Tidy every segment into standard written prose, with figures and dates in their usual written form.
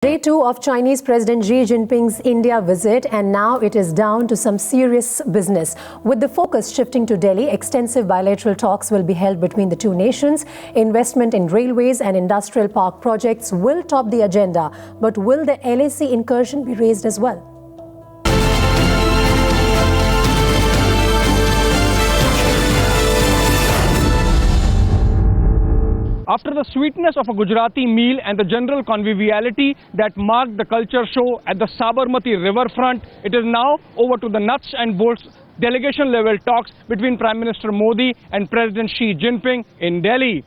Day 2 of Chinese President Xi Jinping's India visit, and now it is down to some serious business. With the focus shifting to Delhi, extensive bilateral talks will be held between the two nations. Investment in railways and industrial park projects will top the agenda. But will the LAC incursion be raised as well? After the sweetness of a Gujarati meal and the general conviviality that marked the culture show at the Sabarmati riverfront, it is now over to the nuts and bolts delegation-level talks between Prime Minister Modi and President Xi Jinping in Delhi.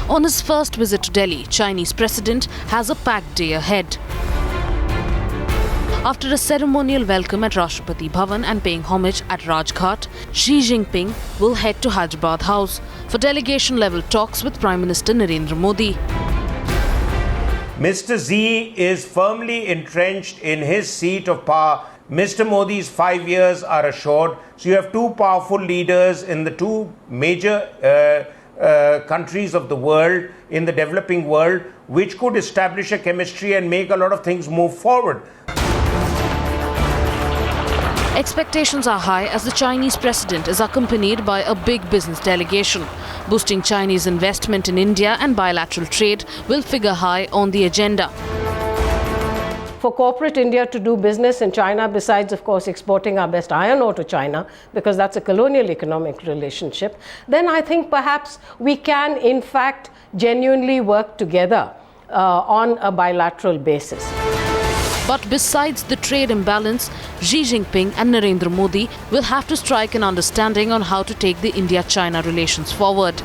On his first visit to Delhi, Chinese President has a packed day ahead. After a ceremonial welcome at Rashtrapati Bhavan and paying homage at Rajghat, Xi Jinping will head to Hyderabad House for delegation-level talks with Prime Minister Narendra Modi. Mr. Xi is firmly entrenched in his seat of power. Mr. Modi's 5 years are assured. So you have two powerful leaders in the two major countries of the world, in the developing world, which could establish a chemistry and make a lot of things move forward. Expectations are high as the Chinese president is accompanied by a big business delegation. Boosting Chinese investment in India and bilateral trade will figure high on the agenda. For corporate India to do business in China, besides of course exporting our best iron ore to China, because that's a colonial economic relationship, then I think perhaps we can in fact genuinely work together on a bilateral basis. But besides the trade imbalance, Xi Jinping and Narendra Modi will have to strike an understanding on how to take the India-China relations forward.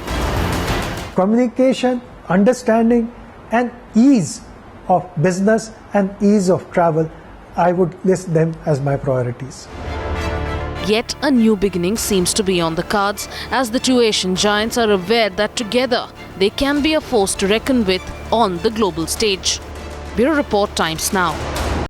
Communication, understanding and ease of business and ease of travel, I would list them as my priorities. Yet a new beginning seems to be on the cards as the two Asian giants are aware that together they can be a force to reckon with on the global stage. Bureau Report, Times Now.